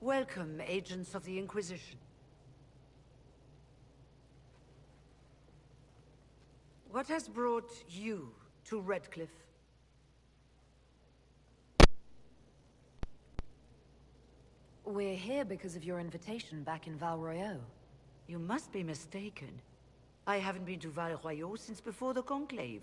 Welcome, agents of the Inquisition. What has brought you to Redcliffe? We're here because of your invitation back in Val Royeaux. You must be mistaken. I haven't been to Val Royeaux since before the Conclave.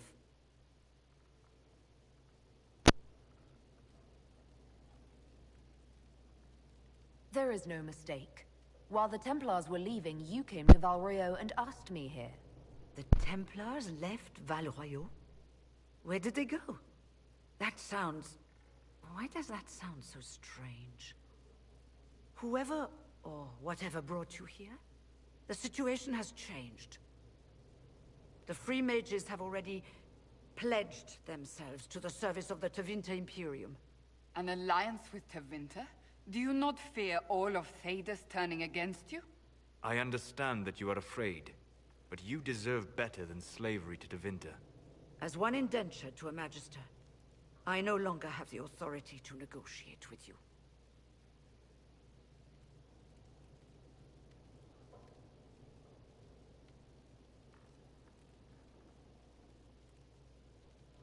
There is no mistake. While the Templars were leaving, you came to Val Royeaux and asked me here. The Templars left Val Royeaux? Where did they go? That sounds... Why does that sound so strange? Whoever or whatever brought you here, the situation has changed. The Free Mages have already pledged themselves to the service of the Tevinter Imperium. An alliance with Tevinter? Do you not fear all of Thedas turning against you? I understand that you are afraid, but you deserve better than slavery to Tevinter. As one indentured to a Magister, I no longer have the authority to negotiate with you.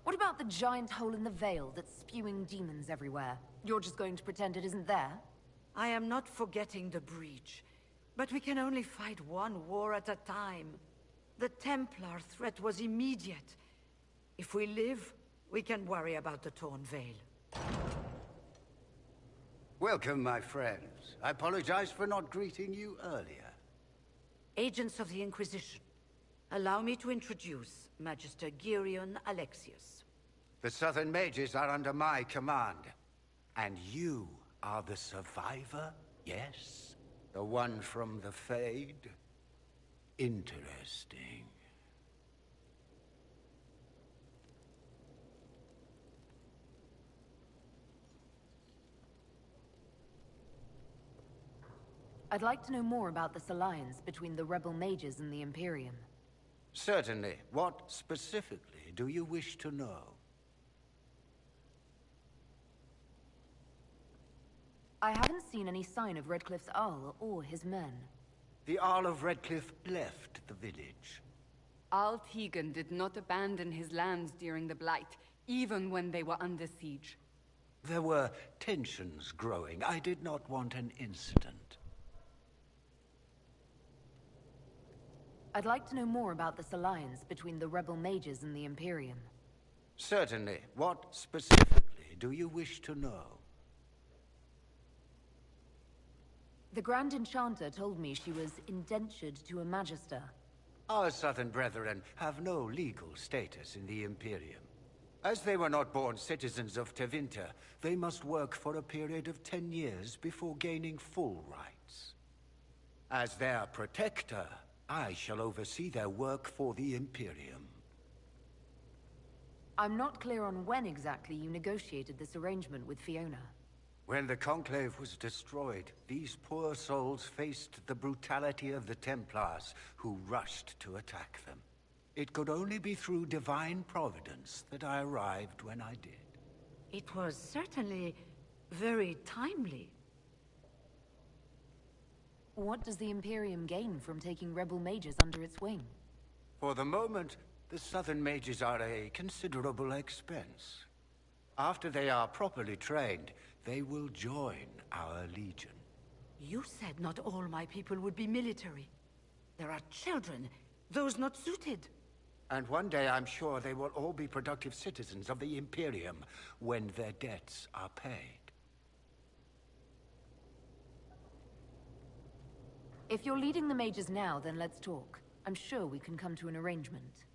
What about the giant hole in the veil that's spewing demons everywhere? You're just going to pretend it isn't there? I am not forgetting the breach, but we can only fight one war at a time. The Templar threat was immediate. If we live, we can worry about the torn veil. Welcome, my friends. I apologize for not greeting you earlier. Agents of the Inquisition, allow me to introduce Magister Girion Alexius. The Southern Mages are under my command. And you are the survivor, yes? The one from the Fade? Interesting. I'd like to know more about this alliance between the rebel mages and the Imperium. Certainly. What specifically do you wish to know? I haven't seen any sign of Redcliffe's Arl or his men. The Arl of Redcliffe left the village. Arl Tegan did not abandon his lands during the Blight, even when they were under siege. There were tensions growing. I did not want an incident. I'd like to know more about this alliance between the rebel mages and the Imperium. Certainly. What specifically do you wish to know? The Grand Enchanter told me she was indentured to a Magister. Our Southern Brethren have no legal status in the Imperium. As they were not born citizens of Tevinter, they must work for a period of 10 years before gaining full rights. As their protector, I shall oversee their work for the Imperium. I'm not clear on when exactly you negotiated this arrangement with Fiona. When the Conclave was destroyed, these poor souls faced the brutality of the Templars, who rushed to attack them. It could only be through divine providence that I arrived when I did. It was certainly very timely. What does the Imperium gain from taking rebel mages under its wing? For the moment, the Southern Mages are a considerable expense. After they are properly trained, they will join our legion. You said not all my people would be military. There are children, those not suited. And one day I'm sure they will all be productive citizens of the Imperium when their debts are paid. If you're leading the mages now, then let's talk. I'm sure we can come to an arrangement.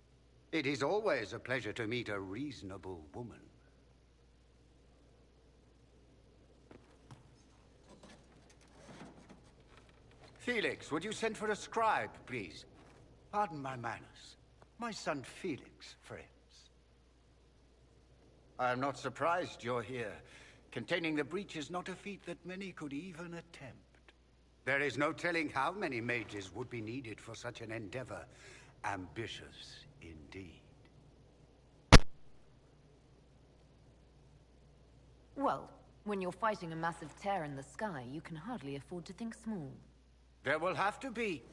It is always a pleasure to meet a reasonable woman. Felix, would you send for a scribe, please? Pardon my manners. My son Felix, friends. I am not surprised you're here. Containing the breach is not a feat that many could even attempt. There is no telling how many mages would be needed for such an endeavor. Ambitious, indeed. Well, When you're fighting a massive tear in the sky, you can hardly afford to think small. There will have to be.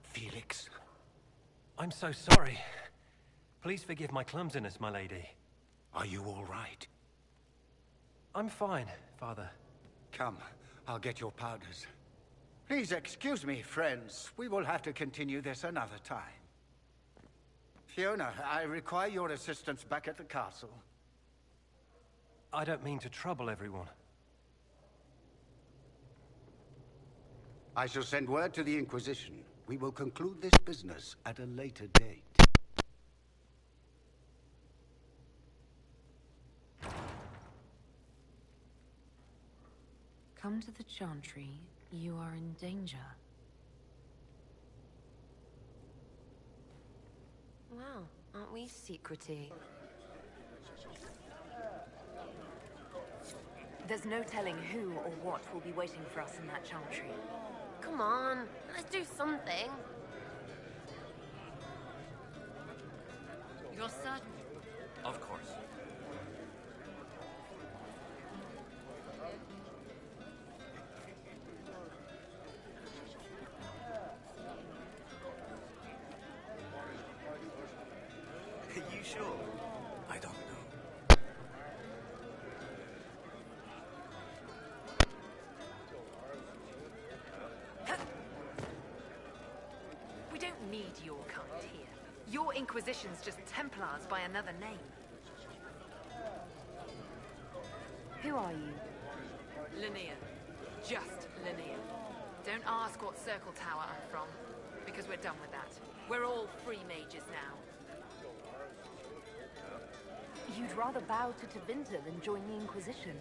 Felix. I'm so sorry. Please forgive my clumsiness, my lady. Are you all right? I'm fine, Father. Come, I'll get your powders. Please excuse me, friends. We will have to continue this another time. Fiona, I require your assistance back at the castle. I don't mean to trouble everyone. I shall send word to the Inquisition. We will conclude this business at a later date. Come to the Chantry. You are in danger. Wow, aren't we secretive? There's no telling who or what will be waiting for us in that Chantry. Come on, let's do something. You're certain? Of course. Are you sure? I don't know. We don't need your kind here. Your Inquisition's just Templars by another name. Who are you? Linnea. Just Linnea. Don't ask what Circle Tower I'm from, because we're done with that. We're all free mages now. You'd rather bow to Tevinter than join the Inquisition.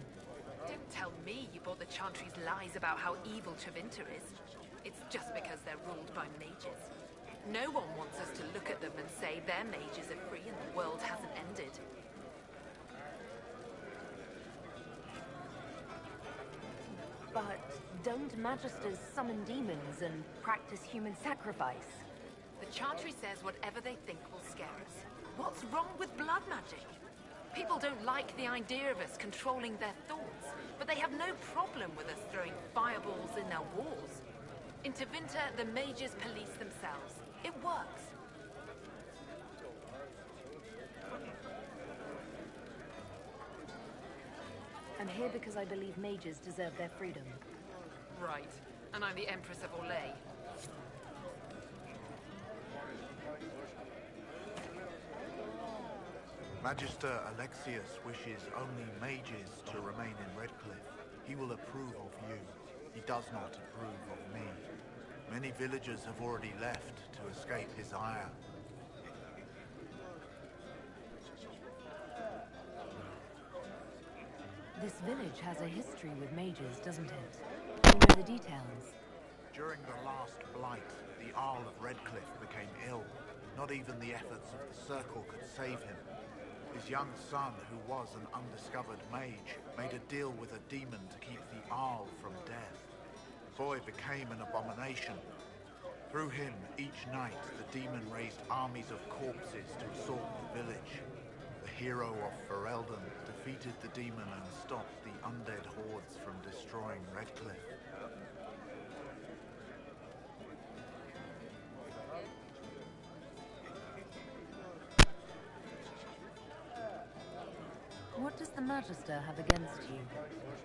Don't tell me you bought the Chantry's lies about how evil Tevinter is. It's just because they're ruled by mages. No one wants us to look at them and say their mages are free and the world hasn't ended. But don't Magisters summon demons and practice human sacrifice? The Chantry says whatever they think will scare us. What's wrong with blood magic? People don't like the idea of us controlling their thoughts, but they have no problem with us throwing fireballs in their walls. In Tevinter, the mages police themselves. It works. I'm here because I believe mages deserve their freedom. Right. And I'm the Empress of Orlais. Magister Alexius wishes only mages to remain in Redcliffe. He will approve of you. He does not approve of me. Many villagers have already left to escape his ire. This village has a history with mages, doesn't it? Do you know the details? During the last blight, the Arl of Redcliffe became ill. Not even the efforts of the Circle could save him. His young son, who was an undiscovered mage, made a deal with a demon to keep the Arl from death. The boy became an abomination. Through him, each night, the demon raised armies of corpses to assault the village. The hero of Ferelden defeated the demon and stopped the undead hordes from destroying Redcliffe. What does the Magister have against you?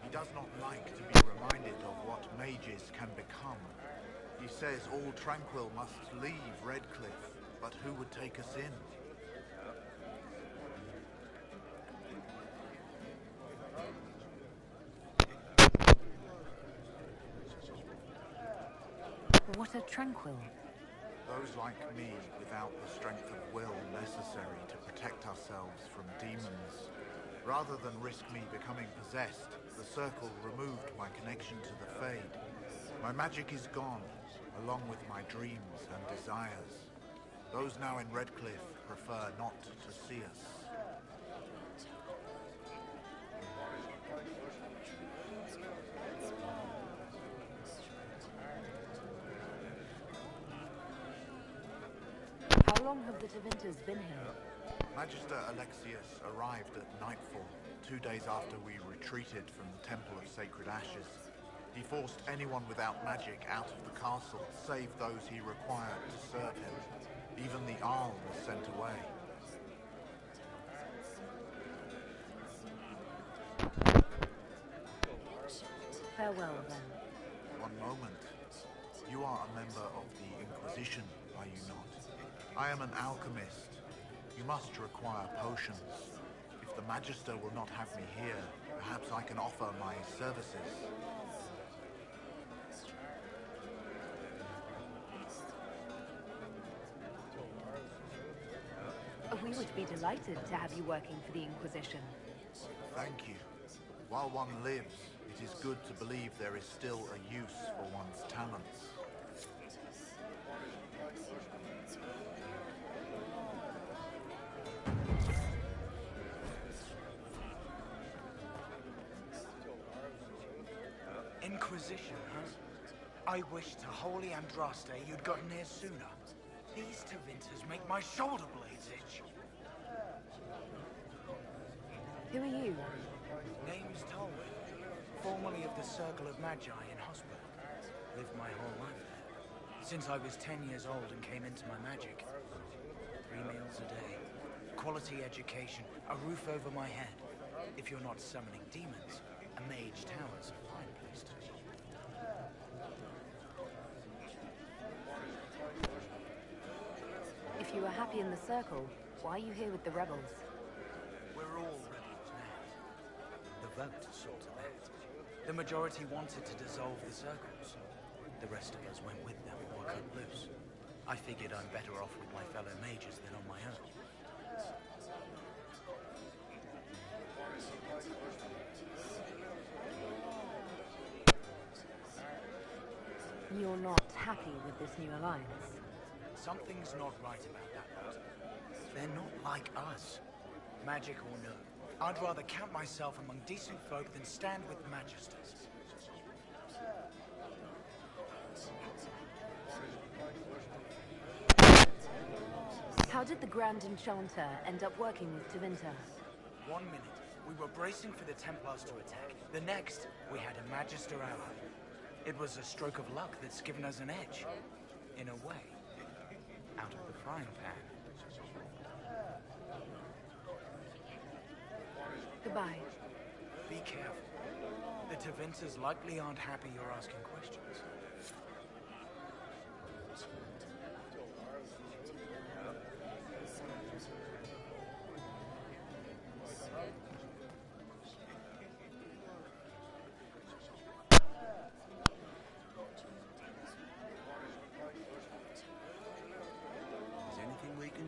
He does not like to be reminded of what mages can become. He says all Tranquil must leave Redcliffe, but who would take us in? What are Tranquil? Those like me without the strength of will necessary to protect ourselves from demons. Rather than risk me becoming possessed, the Circle removed my connection to the Fade. My magic is gone, along with my dreams and desires. Those now in Redcliffe prefer not to see us. long have the Tevinters been here? Magister Alexius arrived at nightfall, 2 days after we retreated from the Temple of Sacred Ashes. He forced anyone without magic out of the castle, save those he required to serve him. Even the Arl was sent away. Farewell, then. One moment. You are a member of the Inquisition, are you not? I am an alchemist. You must require potions. If the Magister will not have me here, perhaps I can offer my services. We would be delighted to have you working for the Inquisition. Thank you. While one lives, it is good to believe there is still a use for one's talents. Inquisition, huh? I wish to Holy Andraste you'd gotten here sooner. These Tevinters make my shoulder blades itch. Who are you? Name's Tolwyn, formerly of the Circle of Magi in Hosberg. Lived my whole life there. Since I was 10 years old and came into my magic. 3 meals a day, quality education, a roof over my head. If you're not summoning demons, a mage tower's a fine place to be. If you were happy in the Circle, why are you here with the rebels? We're all rebels now. The vote saw to that. The majority wanted to dissolve the Circles. The rest of us went with them or were cut loose. I figured I'm better off with my fellow mages than on my own. You're not happy with this new alliance? Something's not right about that lot. They're not like us. Magic or no, I'd rather count myself among decent folk than stand with magisters. How did the Grand Enchanter end up working with Tevinter? 1 minute, we were bracing for the Templars to attack. The next, we had a Magister ally. It was a stroke of luck that's given us an edge. In a way. Out of the frying pan. Goodbye. Be careful. The Tevinters likely aren't happy you're asking questions.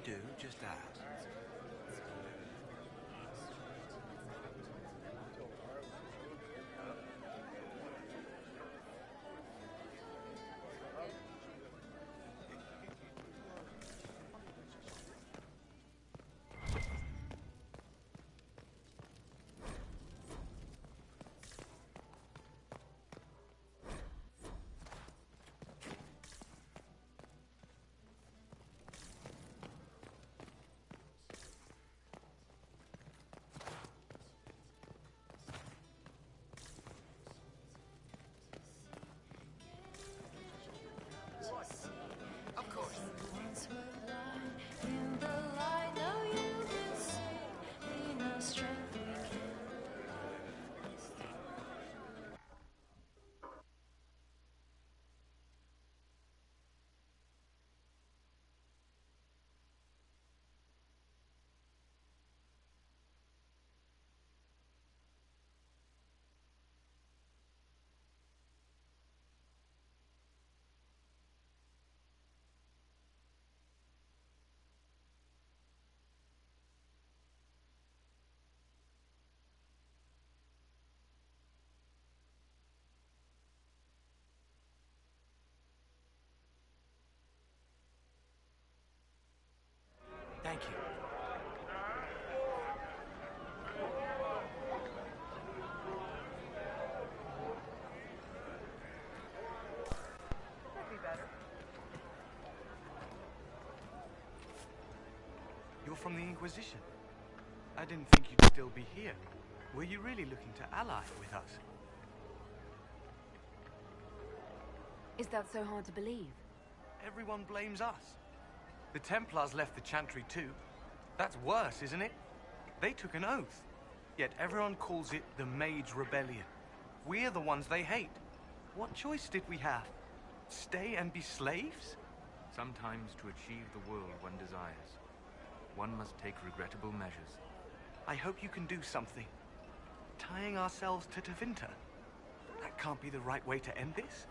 Do, just ask. from the Inquisition. I didn't think you'd still be here. Were you really looking to ally with us? Is that so hard to believe? Everyone blames us. The Templars left the Chantry too. That's worse, isn't it? They took an oath. Yet everyone calls it the Mage Rebellion. We're the ones they hate. What choice did we have? Stay and be slaves? Sometimes to achieve the world one desires, one must take regrettable measures. I hope you can do something. Tying ourselves to Tevinter. That can't be the right way to end this.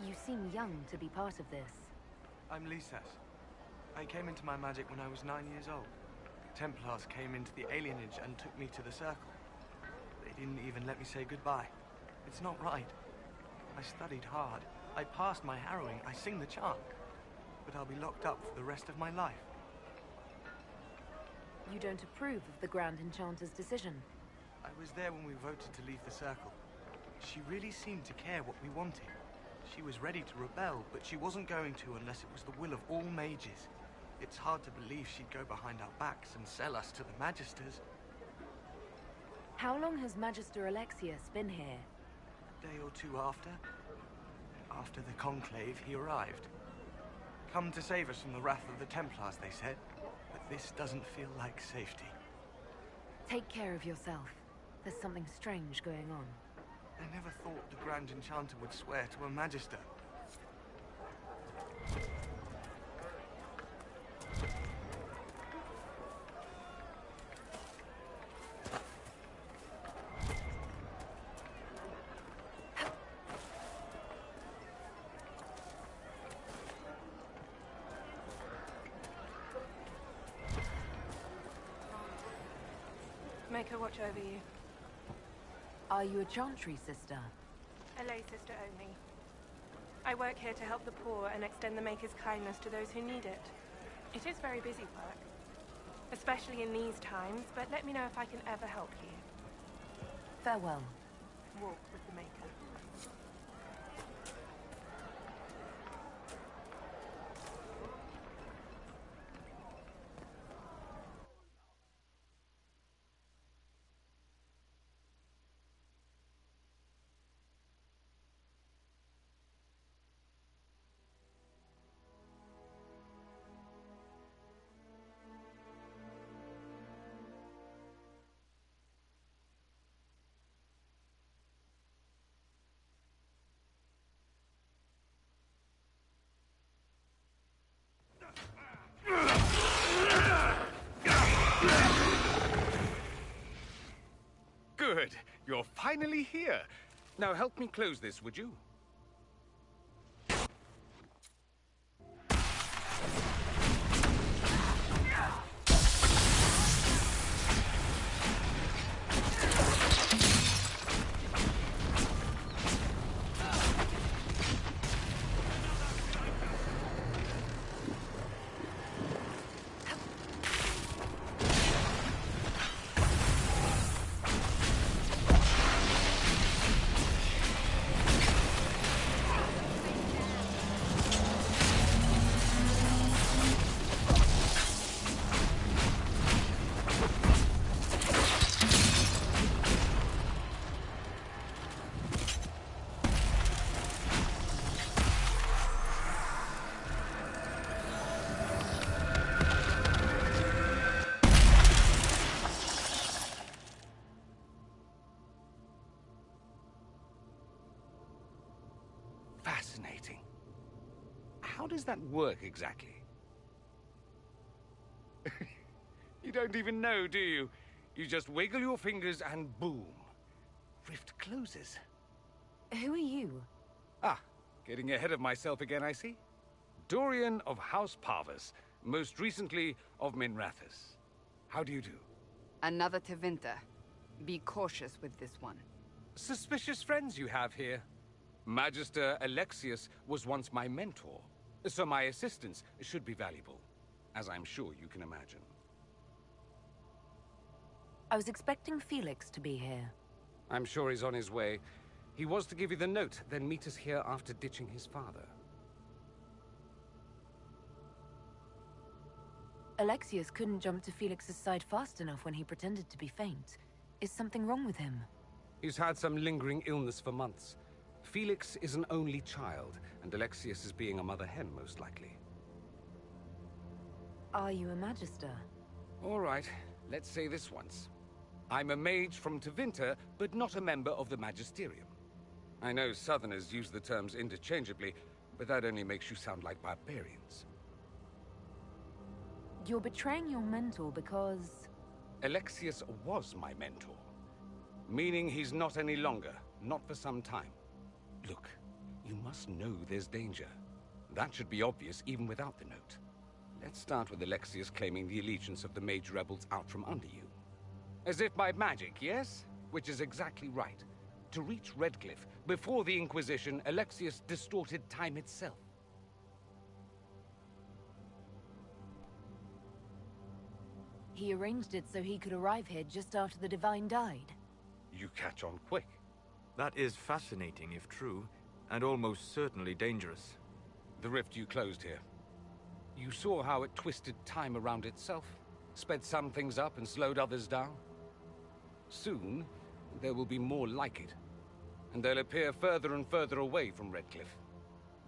You seem young to be part of this. I'm Lisas. I came into my magic when I was 9 years old. Templars came into the alienage and took me to the Circle. They didn't even let me say goodbye. It's not right. I studied hard. I passed my harrowing. I sing the chant. But I'll be locked up for the rest of my life. You don't approve of the Grand Enchanter's decision? I was there when we voted to leave the Circle. She really seemed to care what we wanted. She was ready to rebel, but she wasn't going to unless it was the will of all mages. It's hard to believe she'd go behind our backs and sell us to the Magisters. How long has Magister Alexius been here? A day or two after. After the Conclave, he arrived. Come to save us from the wrath of the Templars, they said. But this doesn't feel like safety. Take care of yourself. There's something strange going on. I never thought the Grand Enchanter would swear to a Magister. Make her watch over you. Are you a Chantry sister? A lay sister only. I work here to help the poor and extend the Maker's kindness to those who need it. It is very busy work, especially in these times, but let me know if I can ever help you. Farewell. Walk with the Maker. Good. You're finally here. Now help me close this, would you? Fascinating. How does that work exactly? You don't even know, do you? You just wiggle your fingers and boom. Rift closes. Who are you? Ah, getting ahead of myself again, I see. Dorian of House Parvus, most recently of Minrathous. How do you do? Another Tevinter. Be cautious with this one. Suspicious friends you have here. Magister Alexius was once my mentor, so my assistance should be valuable, as I'm sure you can imagine. I was expecting Felix to be here. I'm sure he's on his way. He was to give you the note, then meet us here after ditching his father. Alexius couldn't jump to Felix's side fast enough when he pretended to be faint. Is something wrong with him? He's had some lingering illness for months. Felix is an only child, and Alexius is being a mother hen, most likely. Are you a Magister? All right, let's say this once. I'm a mage from Tevinter, but not a member of the Magisterium. I know Southerners use the terms interchangeably, but that only makes you sound like barbarians. You're betraying your mentor because... Alexius was my mentor. Meaning he's not any longer, not for some time. Look, you must know there's danger. That should be obvious even without the note. Let's start with Alexius claiming the allegiance of the mage rebels out from under you. As if by magic, yes? Which is exactly right. To reach Redcliffe, before the Inquisition, Alexius distorted time itself. He arranged it so he could arrive here just after the Divine died. You catch on quick. That is fascinating if true, and almost certainly dangerous. The rift you closed here. You saw how it twisted time around itself, sped some things up and slowed others down. Soon, there will be more like it, and they'll appear further and further away from Redcliffe.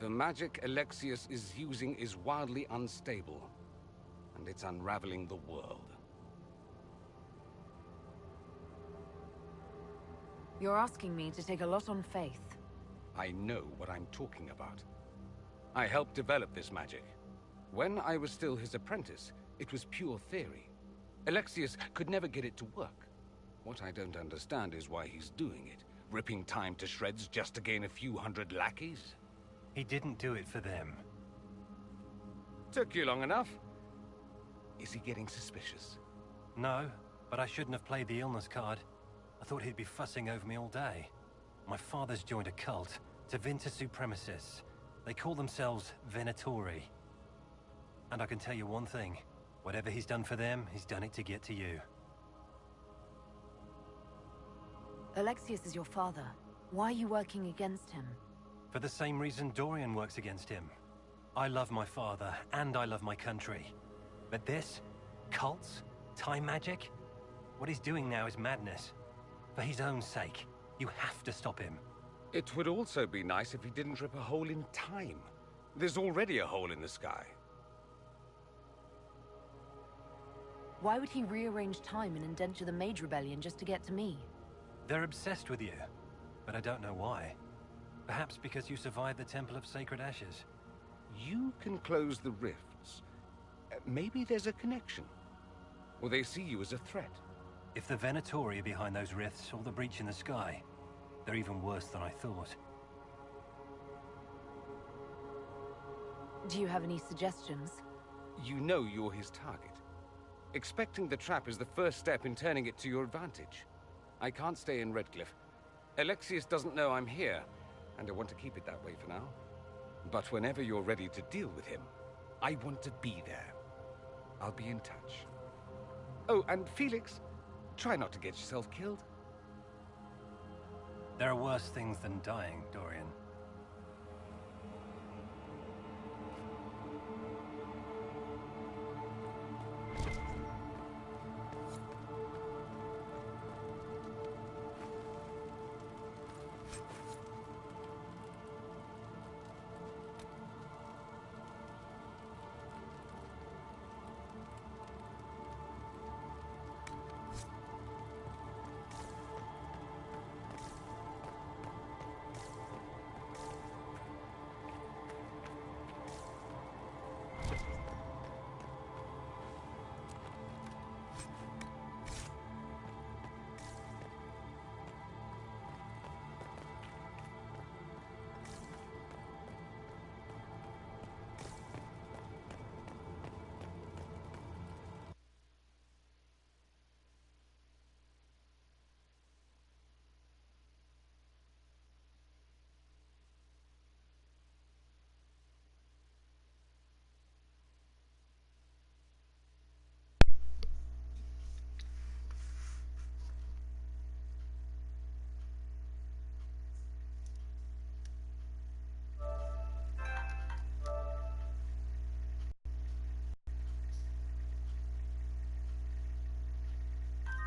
The magic Alexius is using is wildly unstable, and it's unraveling the world. You're asking me to take a lot on faith. I know what I'm talking about. I helped develop this magic. When I was still his apprentice, it was pure theory. Alexius could never get it to work. What I don't understand is why he's doing it, ripping time to shreds just to gain a few hundred lackeys. He didn't do it for them. Took you long enough. Is he getting suspicious? No, but I shouldn't have played the illness card. I thought he'd be fussing over me all day. My father's joined a cult, Tevinter Supremacists. They call themselves Venatori. And I can tell you one thing. Whatever he's done for them, he's done it to get to you. Alexius is your father. Why are you working against him? For the same reason Dorian works against him. I love my father, and I love my country. But this? Cults? Time magic? What he's doing now is madness. For his own sake, you have to stop him. It would also be nice if he didn't rip a hole in time. There's already a hole in the sky. Why would he rearrange time and indenture the Mage Rebellion just to get to me? They're obsessed with you, but I don't know why. Perhaps because you survived the Temple of Sacred Ashes. You can close the rifts. Maybe there's a connection. Or they see you as a threat. If the Venatori are behind those rifts or the breach in the sky, they're even worse than I thought. Do you have any suggestions? You know you're his target. Expecting the trap is the first step in turning it to your advantage. I can't stay in Redcliffe. Alexius doesn't know I'm here, and I want to keep it that way for now. But whenever you're ready to deal with him, I want to be there. I'll be in touch. Oh, and Felix, try not to get yourself killed. There are worse things than dying, Dorian.